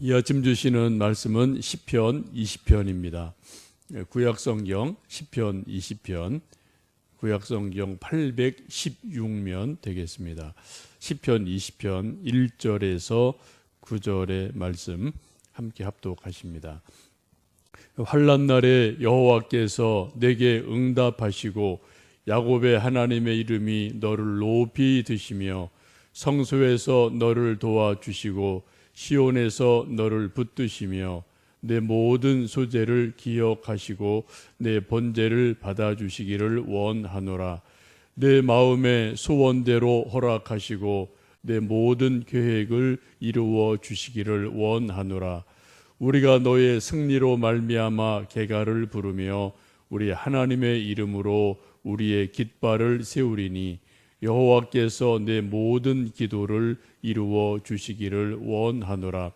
이 아침 주시는 말씀은 시편 20편입니다. 구약성경 시편 20편, 구약성경 816면 되겠습니다. 시편 20편 1절에서 9절의 말씀 함께 합독하십니다. 환난 날에 여호와께서 내게 응답하시고 야곱의 하나님의 이름이 너를 높이 드시며 성소에서 너를 도와주시고 시온에서 너를 붙드시며 내 모든 소재를 기억하시고 내 번제를 받아주시기를 원하노라. 내 마음의 소원대로 허락하시고 내 모든 계획을 이루어 주시기를 원하노라. 우리가 너의 승리로 말미암아 개가를 부르며 우리 하나님의 이름으로 우리의 깃발을 세우리니 여호와께서 내 모든 기도를 이루어 주시기를 원하노라.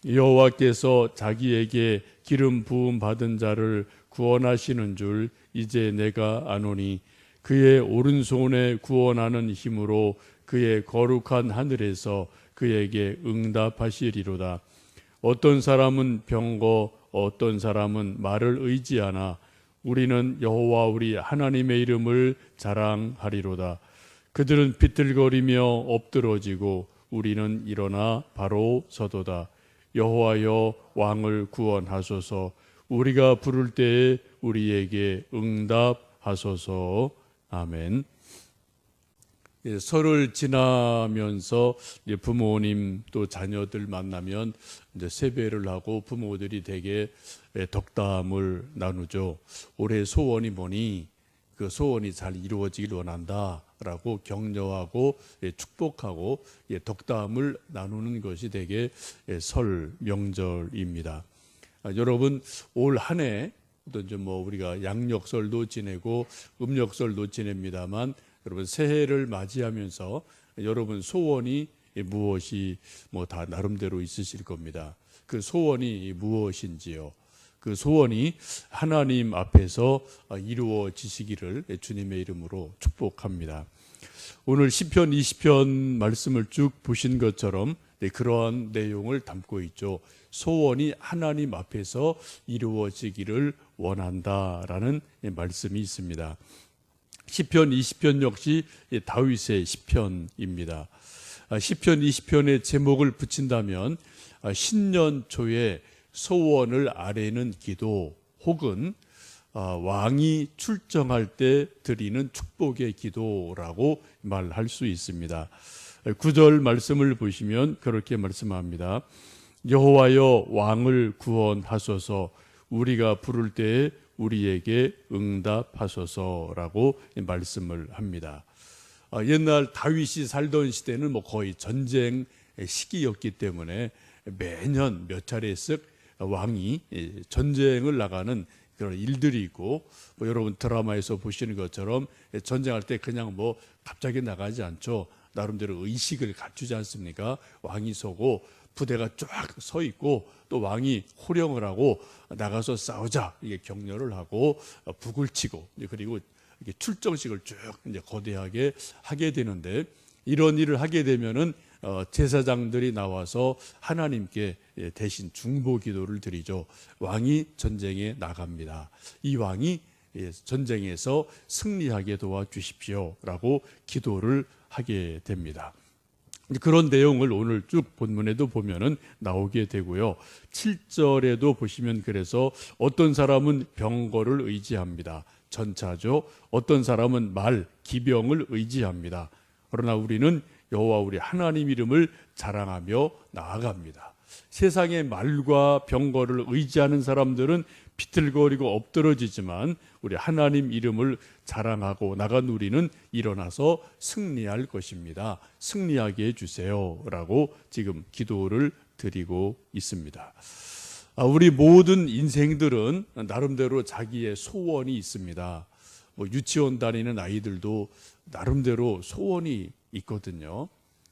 여호와께서 자기에게 기름 부음 받은 자를 구원하시는 줄 이제 내가 아노니 그의 오른손에 구원하는 힘으로 그의 거룩한 하늘에서 그에게 응답하시리로다. 어떤 사람은 병거, 어떤 사람은 말을 의지하나 우리는 여호와 우리 하나님의 이름을 자랑하리로다. 그들은 비틀거리며 엎드러지고 우리는 일어나 바로 서도다. 여호와여 왕을 구원하소서. 우리가 부를 때에 우리에게 응답하소서. 아멘. 설을 지나면서 부모님 또 자녀들 만나면 이제 세배를 하고 부모들이 되게 덕담을 나누죠. 올해 소원이 뭐니? 그 소원이 잘 이루어지길 원한다라고 격려하고 축복하고 덕담을 나누는 것이 되게 설 명절입니다. 여러분 올 한 해 어떤 우리가 양력설도 지내고 음력설도 지냅니다만 여러분 새해를 맞이하면서 여러분 소원이 무엇이 다 나름대로 있으실 겁니다. 그 소원이 무엇인지요? 그 소원이 하나님 앞에서 이루어지시기를 주님의 이름으로 축복합니다. 오늘 시편 20편 말씀을 쭉 보신 것처럼 그러한 내용을 담고 있죠. 소원이 하나님 앞에서 이루어지기를 원한다라는 말씀이 있습니다. 시편 20편 역시 다윗의 시편입니다. 시편 20편의 제목을 붙인다면 신년 초에 소원을 아뢰는 기도 혹은 왕이 출정할 때 드리는 축복의 기도라고 말할 수 있습니다. 9절 말씀을 보시면 그렇게 말씀합니다. 여호와여 왕을 구원하소서. 우리가 부를 때에 우리에게 응답하소서라고 말씀을 합니다. 옛날 다윗이 살던 시대는 거의 전쟁 시기였기 때문에 매년 몇 차례씩 왕이 전쟁을 나가는 그런 일들이 있고 여러분 드라마에서 보시는 것처럼 전쟁할 때 그냥 갑자기 나가지 않죠. 나름대로 의식을 갖추지 않습니까? 왕이 서고 부대가 쫙 서 있고 또 왕이 호령을 하고 나가서 싸우자 이게 격려를 하고 북을 치고 그리고 이렇게 출정식을 쭉 이제 거대하게 하게 되는데 이런 일을 하게 되면은 제사장들이 나와서 하나님께 대신 중보 기도를 드리죠. 왕이 전쟁에 나갑니다. 이 왕이 전쟁에서 승리하게 도와주십시오라고 기도를 하게 됩니다. 그런 내용을 오늘 쭉 본문에도 보면은 나오게 되고요. 7절에도 보시면 그래서 어떤 사람은 병거를 의지합니다. 전차죠. 어떤 사람은 말, 기병을 의지합니다. 그러나 우리는 여호와 우리 하나님 이름을 자랑하며 나아갑니다. 세상의 말과 병거를 의지하는 사람들은 비틀거리고 엎드러지지만 우리 하나님 이름을 자랑하고 나간 우리는 일어나서 승리할 것입니다. 승리하게 해주세요 라고 지금 기도를 드리고 있습니다. 우리 모든 인생들은 나름대로 자기의 소원이 있습니다. 유치원 다니는 아이들도 나름대로 소원이 있거든요.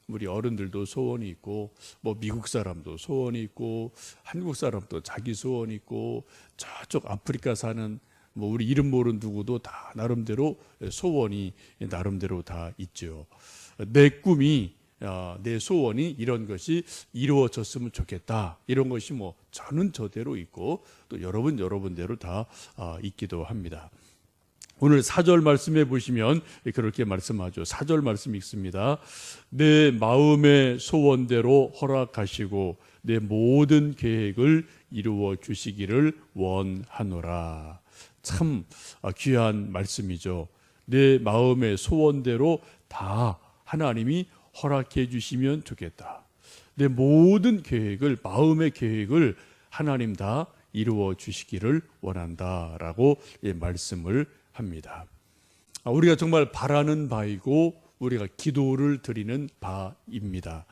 우리 어른들도 소원이 있고 미국 사람도 소원이 있고 한국 사람도 자기 소원이 있고 저쪽 아프리카 사는 우리 이름 모르는 누구도 다 나름대로 소원이 나름대로 다 있죠. 내 꿈이 내 소원이 이런 것이 이루어졌으면 좋겠다. 이런 것이 뭐 저는 저대로 있고 또 여러분대로 다 있기도 합니다. 오늘 4절 말씀에 보시면 그렇게 말씀하죠. 4절 말씀 읽습니다. 내 마음의 소원대로 허락하시고 내 모든 계획을 이루어 주시기를 원하노라. 참 귀한 말씀이죠. 내 마음의 소원대로 다 하나님이 허락해 주시면 좋겠다. 내 모든 계획을, 마음의 계획을 하나님 다 이루어 주시기를 원한다라고 말씀을 합니다. 우리가 정말 바라는 바이고 우리가 기도를 드리는 바입니다.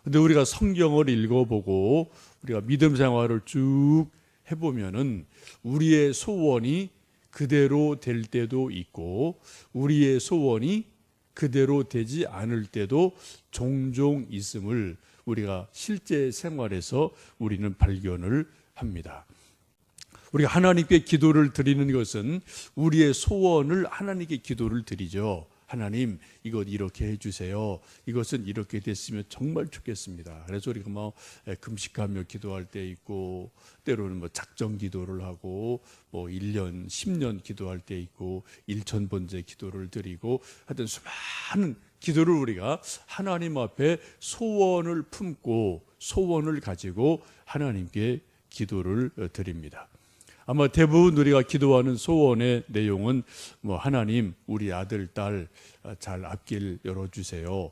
근데 우리가 성경을 읽어보고 우리가 믿음 생활을 쭉 해보면은 우리의 소원이 그대로 될 때도 있고 우리의 소원이 그대로 되지 않을 때도 종종 있음을 우리가 실제 생활에서 우리는 발견을 합니다. 우리가 하나님께 기도를 드리는 것은 우리의 소원을 하나님께 기도를 드리죠. 하나님, 이것 이렇게 해주세요. 이것은 이렇게 됐으면 정말 좋겠습니다. 그래서 우리가 뭐 금식하며 기도할 때 있고, 때로는 뭐 작정 기도를 하고, 뭐 1년, 10년 기도할 때 있고, 1,000번째 기도를 드리고, 하여튼 수많은 기도를 우리가 하나님 앞에 소원을 품고, 소원을 가지고 하나님께 기도를 드립니다. 아마 대부분 우리가 기도하는 소원의 내용은 뭐 하나님 우리 아들 딸 잘 앞길 열어주세요.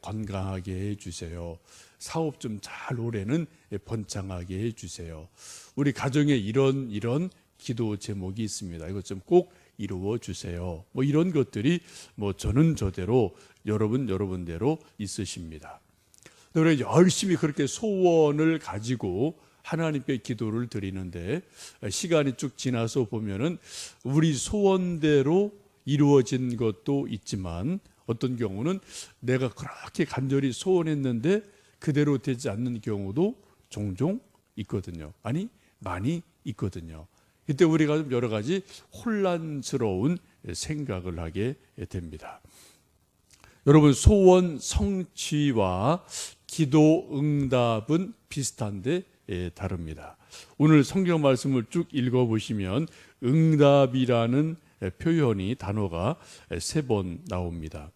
건강하게 해주세요. 사업 좀 잘 올해는 번창하게 해주세요. 우리 가정에 이런 기도 제목이 있습니다. 이것 좀 꼭 이루어 주세요. 뭐 이런 것들이 뭐 저는 저대로 여러분대로 있으십니다. 우리 열심히 그렇게 소원을 가지고 하나님께 기도를 드리는데 시간이 쭉 지나서 보면은 우리 소원대로 이루어진 것도 있지만 어떤 경우는 내가 그렇게 간절히 소원했는데 그대로 되지 않는 경우도 종종 있거든요. 아니 많이 있거든요. 이때 우리가 좀 여러 가지 혼란스러운 생각을 하게 됩니다. 여러분, 소원 성취와 기도 응답은 비슷한데 다릅니다. 오늘 성경 말씀을 쭉 읽어보시면 응답이라는 표현이 단어가 3번 나옵니다.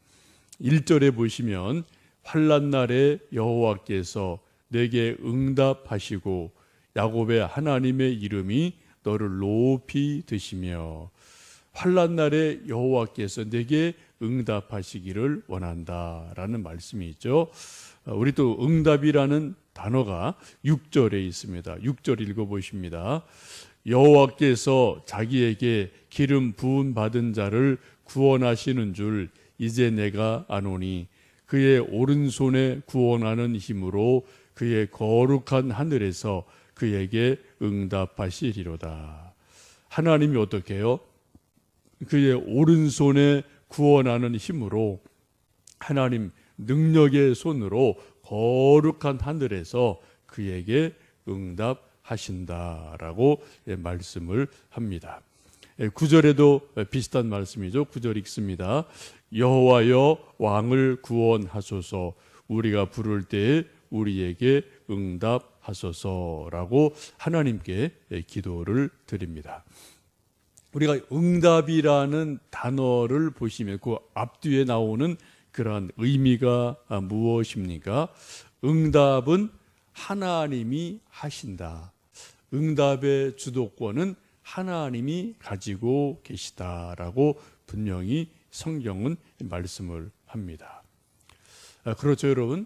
1절에 보시면 환난 날에 여호와께서 내게 응답하시고 야곱의 하나님의 이름이 너를 높이 드시며 환난 날에 여호와께서 내게 응답하시기를 원한다라는 말씀이 있죠. 우리 또 응답이라는 단어가 6절에 있습니다. 6절 읽어보십니다. 여호와께서 자기에게 기름 부은 받은 자를 구원하시는 줄 이제 내가 아노니 그의 오른손에 구원하는 힘으로 그의 거룩한 하늘에서 그에게 응답하시리로다. 하나님이 어떻게 해요? 그의 오른손에 구원하는 힘으로 하나님 능력의 손으로 거룩한 하늘에서 그에게 응답하신다라고 말씀을 합니다. 9절에도 비슷한 말씀이죠. 9절 읽습니다. 여호와여 왕을 구원하소서 우리가 부를 때에 우리에게 응답하소서라고 하나님께 기도를 드립니다. 우리가 응답이라는 단어를 보시면 그 앞뒤에 나오는 그러한 의미가 무엇입니까? 응답은 하나님이 하신다. 응답의 주도권은 하나님이 가지고 계시다라고 분명히 성경은 말씀을 합니다. 그렇죠, 여러분?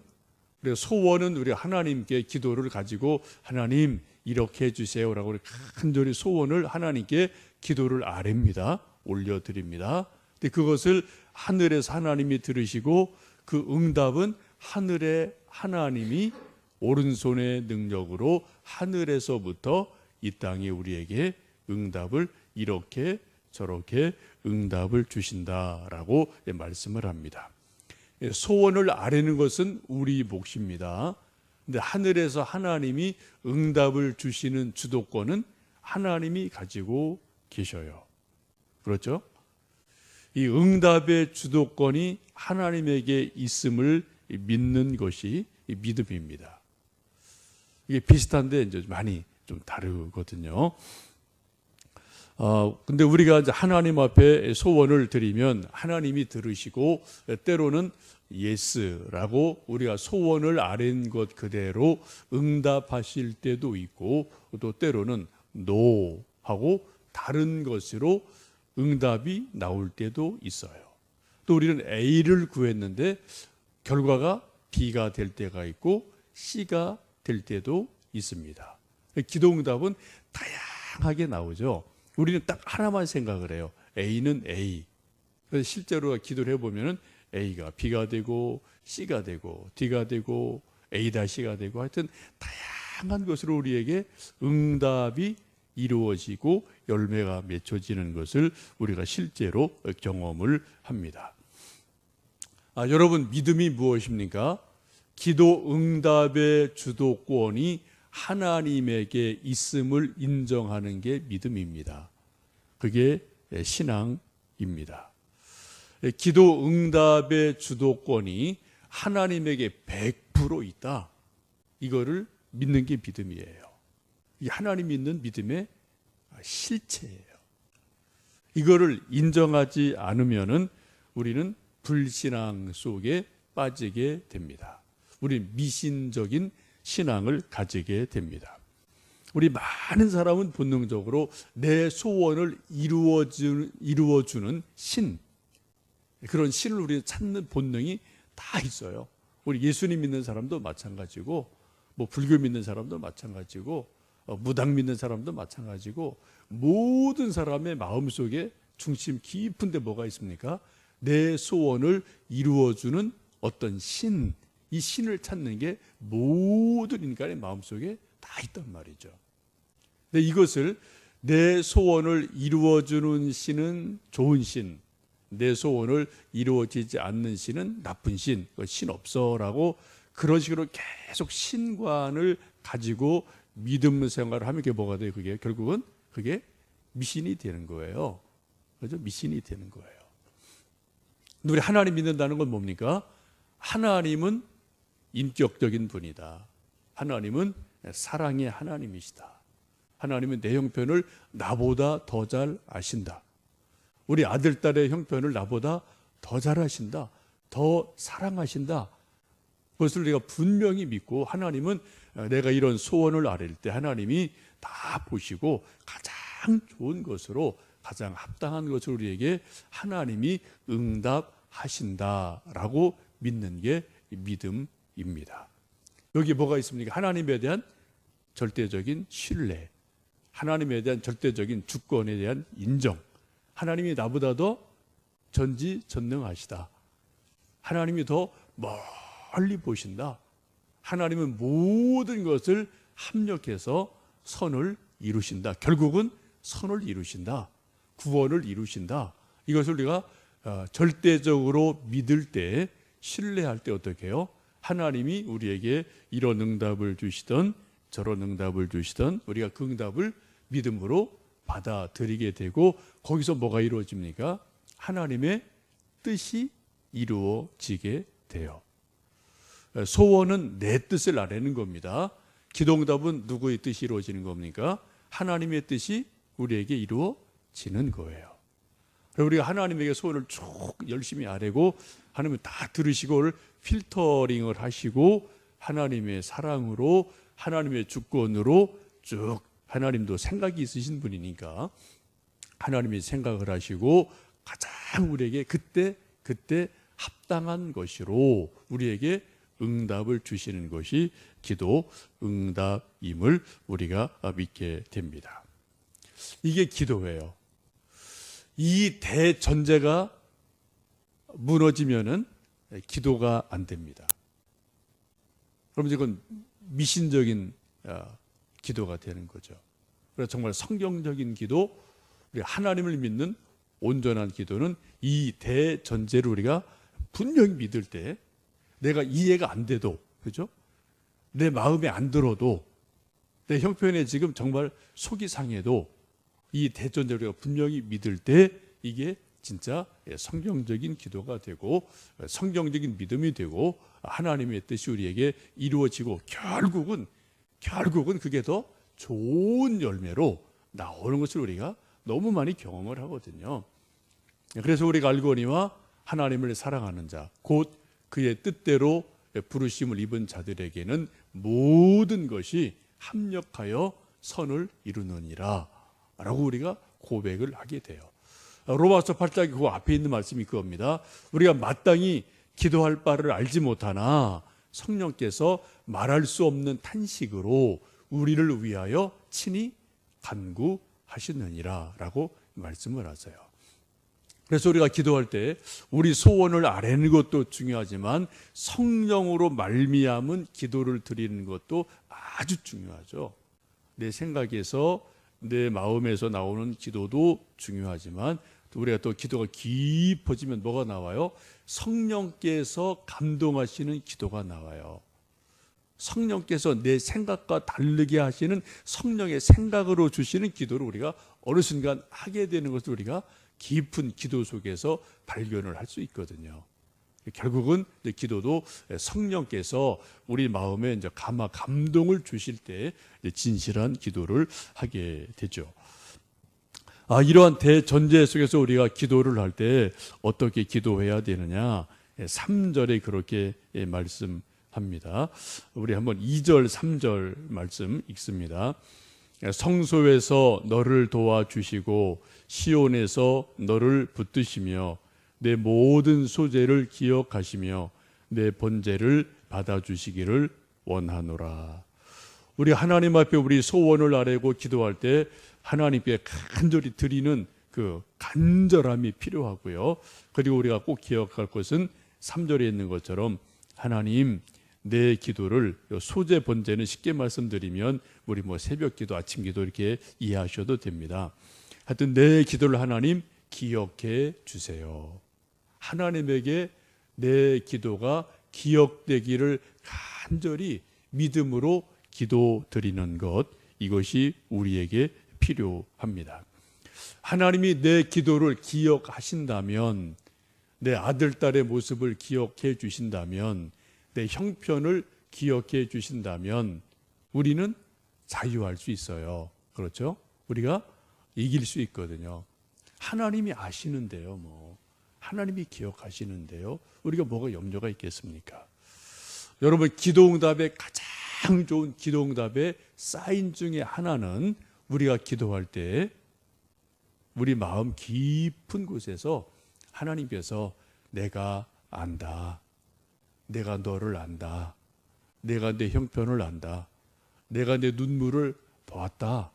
소원은 우리 하나님께 기도를 가지고 하나님 이렇게 해주세요라고 간절히 소원을 하나님께 기도를 아뢰입니다. 올려드립니다. 근데 그것을 하늘에서 하나님이 들으시고 그 응답은 하늘의 하나님이 오른손의 능력으로 하늘에서부터 이 땅에 우리에게 응답을 이렇게 저렇게 응답을 주신다라고 말씀을 합니다. 소원을 아뢰는 것은 우리 몫입니다. 근데 하늘에서 하나님이 응답을 주시는 주도권은 하나님이 가지고 계셔요. 그렇죠? 이 응답의 주도권이 하나님에게 있음을 믿는 것이 믿음입니다. 이게 비슷한데 이제 많이 좀 다르거든요. 근데 우리가 이제 하나님 앞에 소원을 드리면 하나님이 들으시고 때로는 예스라고 우리가 소원을 아뢰는 것 그대로 응답하실 때도 있고 또 때로는 노 하고 다른 것으로 응답이 나올 때도 있어요. 또 우리는 A를 구했는데 결과가 B가 될 때가 있고 C가 될 때도 있습니다. 기도 응답은 다양하게 나오죠. 우리는 딱 하나만 생각을 해요. A는 A. 그래서 실제로 기도를 해보면 A가 B가 되고 C가 되고 D가 되고 A-C가 되고 하여튼 다양한 것으로 우리에게 응답이 이루어지고 열매가 맺혀지는 것을 우리가 실제로 경험을 합니다. 여러분 믿음이 무엇입니까? 기도 응답의 주도권이 하나님에게 있음을 인정하는 게 믿음입니다. 그게 신앙입니다. 기도 응답의 주도권이 하나님에게 100% 있다. 이거를 믿는 게 믿음이에요. 이 하나님 믿는 믿음의 실체예요. 이거를 인정하지 않으면은 우리는 불신앙 속에 빠지게 됩니다. 우리는 미신적인 신앙을 가지게 됩니다. 우리 많은 사람은 본능적으로 내 소원을 이루어주는 신, 그런 신을 우리는 찾는 본능이 다 있어요. 우리 예수님 믿는 사람도 마찬가지고, 뭐 불교 믿는 사람도 마찬가지고, 무당 믿는 사람도 마찬가지고, 모든 사람의 마음속에 중심 깊은 데 뭐가 있습니까? 내 소원을 이루어주는 어떤 신, 이 신을 찾는 게 모든 인간의 마음속에 다 있단 말이죠. 근데 이것을 내 소원을 이루어주는 신은 좋은 신, 내 소원을 이루어지지 않는 신은 나쁜 신, 신 없어라고 그런 식으로 계속 신관을 가지고 믿음 생활을 하면 그게 뭐가 돼요? 그게 결국은 그게 미신이 되는 거예요. 그렇죠? 미신이 되는 거예요. 근데 우리 하나님 믿는다는 건 뭡니까? 하나님은 인격적인 분이다. 하나님은 사랑의 하나님이시다. 하나님은 내 형편을 나보다 더 잘 아신다. 우리 아들, 딸의 형편을 나보다 더 잘 아신다. 더 사랑하신다. 그것을 우리가 분명히 믿고 하나님은 내가 이런 소원을 아뢰일 때 하나님이 다 보시고 가장 좋은 것으로 가장 합당한 것을 우리에게 하나님이 응답하신다라고 믿는 게 믿음입니다. 여기 뭐가 있습니까? 하나님에 대한 절대적인 신뢰, 하나님에 대한 절대적인 주권에 대한 인정, 하나님이 나보다 더 전지전능하시다. 하나님이 더 멀리 보신다. 하나님은 모든 것을 합력해서 선을 이루신다. 결국은 선을 이루신다. 구원을 이루신다. 이것을 우리가 절대적으로 믿을 때, 신뢰할 때 어떻게 해요? 하나님이 우리에게 이런 응답을 주시던 저런 응답을 주시던 우리가 그 응답을 믿음으로 받아들이게 되고 거기서 뭐가 이루어집니까? 하나님의 뜻이 이루어지게 돼요. 소원은 내 뜻을 아뢰는 겁니다. 기도응답은 누구의 뜻이 이루어지는 겁니까? 하나님의 뜻이 우리에게 이루어지는 거예요. 우리가 하나님에게 소원을 쭉 열심히 아뢰고 하나님은 다 들으시고 그걸 필터링을 하시고 하나님의 사랑으로 하나님의 주권으로 쭉, 하나님도 생각이 있으신 분이니까 하나님이 생각을 하시고 가장 우리에게 그때 합당한 것으로 우리에게 응답을 주시는 것이 기도 응답임을 우리가 믿게 됩니다. 이게 기도예요. 이 대전제가 무너지면은 기도가 안 됩니다. 그럼 이건 미신적인 기도가 되는 거죠. 그래서 정말 성경적인 기도, 우리 하나님을 믿는 온전한 기도는 이 대전제를 우리가 분명히 믿을 때 내가 이해가 안 돼도, 그죠? 내 마음에 안 들어도, 내 형편에 지금 정말 속이 상해도 이 대전제를 우리가 분명히 믿을 때 이게 진짜 성경적인 기도가 되고 성경적인 믿음이 되고 하나님의 뜻이 우리에게 이루어지고 결국은 그게 더 좋은 열매로 나오는 것을 우리가 너무 많이 경험을 하거든요. 그래서 우리가 알거니와 하나님을 사랑하는 자, 곧 그의 뜻대로 부르심을 입은 자들에게는 모든 것이 합력하여 선을 이루느니라 라고 우리가 고백을 하게 돼요. 로마서 8장 그 앞에 있는 말씀이 그겁니다. 우리가 마땅히 기도할 바를 알지 못하나 성령께서 말할 수 없는 탄식으로 우리를 위하여 친히 간구하시느니라 라고 말씀을 하세요. 그래서 우리가 기도할 때 우리 소원을 아뢰는 것도 중요하지만 성령으로 말미암은 기도를 드리는 것도 아주 중요하죠. 내 생각에서 내 마음에서 나오는 기도도 중요하지만 우리가 또 기도가 깊어지면 뭐가 나와요? 성령께서 감동하시는 기도가 나와요. 성령께서 내 생각과 다르게 하시는 성령의 생각으로 주시는 기도를 우리가 어느 순간 하게 되는 것을 우리가 깊은 기도 속에서 발견을 할 수 있거든요. 결국은 기도도 성령께서 우리 마음에 이제 감동을 주실 때 진실한 기도를 하게 되죠. 이러한 대전제 속에서 우리가 기도를 할 때 어떻게 기도해야 되느냐? 3절에 그렇게 말씀합니다. 우리 한번 2절, 3절 말씀 읽습니다. 성소에서 너를 도와주시고 시온에서 너를 붙드시며 내 모든 소재를 기억하시며 내 번제를 받아주시기를 원하노라. 우리 하나님 앞에 우리 소원을 아뢰고 기도할 때 하나님께 간절히 드리는 그 간절함이 필요하고요. 그리고 우리가 꼭 기억할 것은 3절에 있는 것처럼 하나님 내 기도를 소재 번제는 쉽게 말씀드리면 우리 새벽 기도, 아침 기도 이렇게 이해하셔도 됩니다. 하여튼 내 기도를 하나님 기억해 주세요. 하나님에게 내 기도가 기억되기를 간절히 믿음으로 기도드리는 것, 이것이 우리에게 필요합니다. 하나님이 내 기도를 기억하신다면, 내 아들, 딸의 모습을 기억해 주신다면, 내 형편을 기억해 주신다면 우리는 자유할 수 있어요. 그렇죠? 우리가 이길 수 있거든요. 하나님이 아시는데요. 하나님이 기억하시는데요. 우리가 뭐가 염려가 있겠습니까? 여러분, 기도응답의 가장 좋은 기도응답의 사인 중에 하나는 우리가 기도할 때 우리 마음 깊은 곳에서 하나님께서 내가 안다. 내가 너를 안다. 내가 내 형편을 안다. 내가 내 눈물을 보았다.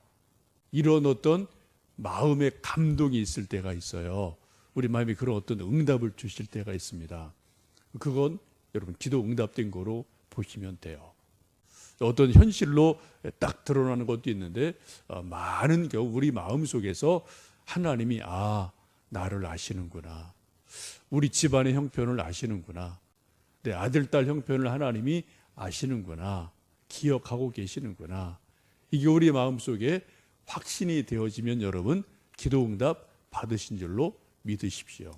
이런 어떤 마음의 감동이 있을 때가 있어요. 우리 마음에 그런 어떤 응답을 주실 때가 있습니다. 그건 여러분 기도 응답된 거로 보시면 돼요. 어떤 현실로 딱 드러나는 것도 있는데 많은 경우 우리 마음속에서 하나님이 나를 아시는구나. 우리 집안의 형편을 아시는구나. 내 아들, 딸 형편을 하나님이 아시는구나. 기억하고 계시는구나. 이게 우리 마음속에 확신이 되어지면 여러분 기도 응답 받으신 줄로 믿으십시오.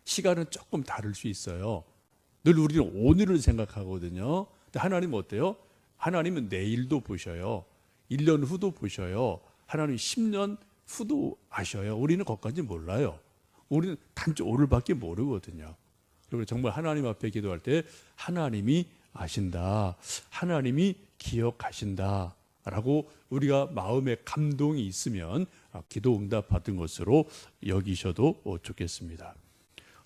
시간은 조금 다를 수 있어요. 늘 우리는 오늘을 생각하거든요. 근데 하나님은 어때요? 하나님은 내일도 보셔요. 1년 후도 보셔요. 하나님 10년 후도 아셔요. 우리는 거기까지 몰라요. 우리는 단지 오늘밖에 모르거든요. 그리고 정말 하나님 앞에 기도할 때 하나님이 아신다. 하나님이 기억하신다. 라고 우리가 마음에 감동이 있으면 기도 응답 받은 것으로 여기셔도 좋겠습니다.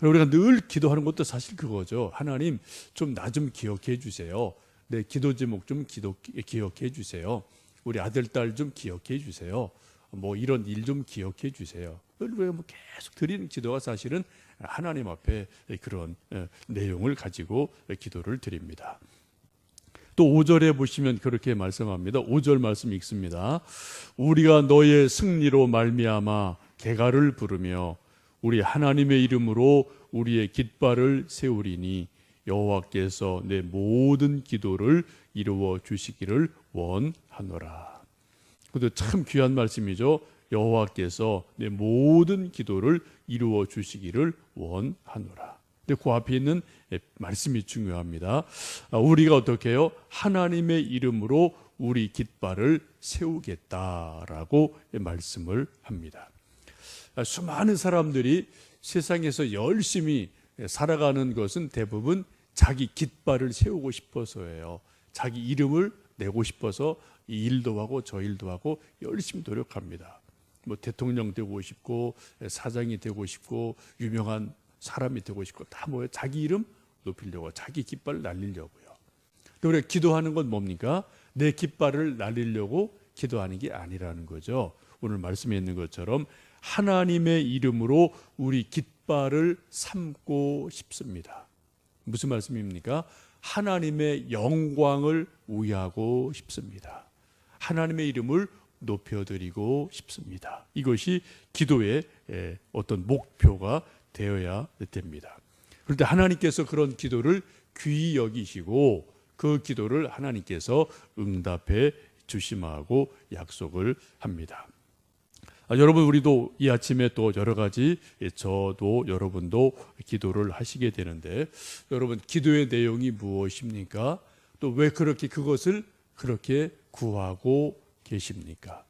우리가 늘 기도하는 것도 사실 그거죠. 하나님 좀 나 좀 기억해 주세요. 내 기도 제목 좀 기억해 주세요. 우리 아들, 딸 좀 기억해 주세요. 이런 일 좀 기억해 주세요. 우리가 계속 드리는 기도가 사실은 하나님 앞에 그런 내용을 가지고 기도를 드립니다. 또 5절에 보시면 그렇게 말씀합니다. 5절 말씀 읽습니다. 우리가 너의 승리로 말미암아 개가를 부르며 우리 하나님의 이름으로 우리의 깃발을 세우리니 여호와께서 내 모든 기도를 이루어 주시기를 원하노라. 그것도 참 귀한 말씀이죠. 여호와께서 내 모든 기도를 이루어 주시기를 원하노라. 근데 그 앞에 있는 말씀이 중요합니다. 우리가 어떻게 해요? 하나님의 이름으로 우리 깃발을 세우겠다라고 말씀을 합니다. 수많은 사람들이 세상에서 열심히 살아가는 것은 대부분 자기 깃발을 세우고 싶어서예요. 자기 이름을 내고 싶어서 이 일도 하고 저 일도 하고 열심히 노력합니다. 뭐 대통령 되고 싶고 사장이 되고 싶고 유명한 사람이 되고 싶고 다 뭐예요? 자기 이름 높이려고 자기 깃발을 날리려고요. 근데 우리가 기도하는 건 뭡니까? 내 깃발을 날리려고 기도하는 게 아니라는 거죠. 오늘 말씀에 있는 것처럼 하나님의 이름으로 우리 깃발을 삼고 싶습니다. 무슨 말씀입니까? 하나님의 영광을 위하고 싶습니다. 하나님의 이름을 높여드리고 싶습니다. 이것이 기도의 어떤 목표가 되어야 됩니다. 그런데 하나님께서 그런 기도를 귀히 여기시고 그 기도를 하나님께서 응답해 주심하고 약속을 합니다. 여러분, 우리도 이 아침에 또 여러 가지 저도 여러분도 기도를 하시게 되는데, 여러분 기도의 내용이 무엇입니까? 또 왜 그렇게 그것을 그렇게 구하고 계십니까?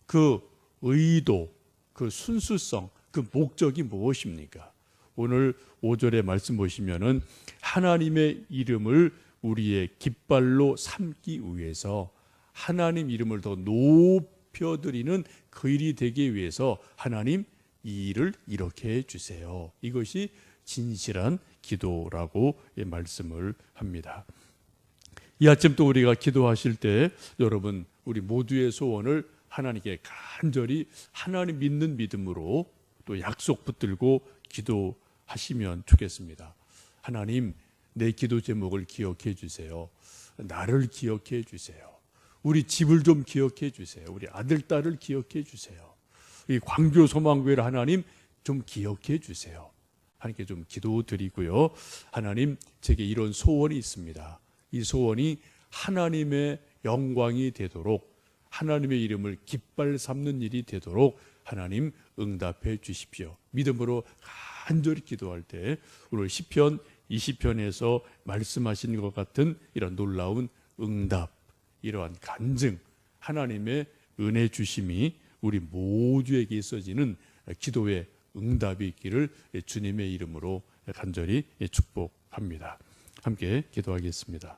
그 의도, 그 순수성, 그 목적이 무엇입니까? 오늘 5절의 말씀 보시면은 하나님의 이름을 우리의 깃발로 삼기 위해서 하나님 이름을 더 높여드리는 그 일이 되기 위해서 하나님 이 일을 이렇게 해주세요. 이것이 진실한 기도라고 말씀을 합니다. 이 아침 또 우리가 기도하실 때 여러분 우리 모두의 소원을 하나님께 간절히 하나님 믿는 믿음으로 또 약속 붙들고 기도하시면 좋겠습니다. 하나님, 내 기도 제목을 기억해 주세요. 나를 기억해 주세요. 우리 집을 좀 기억해 주세요. 우리 아들, 딸을 기억해 주세요. 이 광교 소망교회를 하나님 좀 기억해 주세요. 하나님께 좀 기도드리고요. 하나님, 제게 이런 소원이 있습니다. 이 소원이 하나님의 영광이 되도록 하나님의 이름을 깃발 삼는 일이 되도록 하나님 응답해 주십시오. 믿음으로 간절히 기도할 때 오늘 시편 20편에서 말씀하신 것 같은 이런 놀라운 응답, 이러한 간증, 하나님의 은혜 주심이 우리 모두에게 있어지는 기도의 응답이 있기를 주님의 이름으로 간절히 축복합니다. 함께 기도하겠습니다.